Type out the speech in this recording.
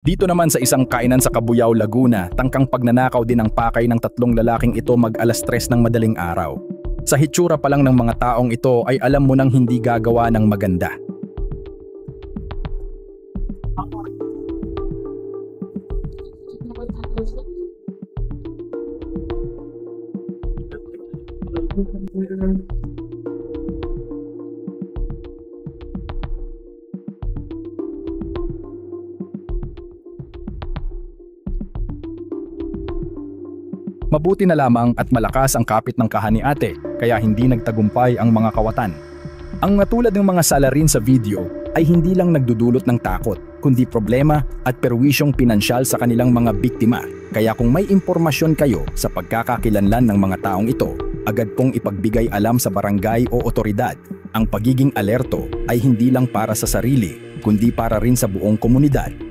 Dito naman sa isang kainan sa Cabuyao, Laguna, tangkang pagnanakaw din ang pakay ng tatlong lalaking ito mag-alas 3 ng madaling araw. Sa hitsura pa lang ng mga taong ito ay alam mo nang hindi gagawa ng maganda. Mabuti na lamang at malakas ang kapit ng kahani ate, kaya hindi nagtagumpay ang mga kawatan. Ang natulad ng mga salarin sa video ay hindi lang nagdudulot ng takot, kundi problema at perwisyong pinansyal sa kanilang mga biktima. Kaya kung may impormasyon kayo sa pagkakakilanlan ng mga taong ito, agad pong ipagbigay alam sa barangay o otoridad. Ang pagiging alerto ay hindi lang para sa sarili, kundi para rin sa buong komunidad.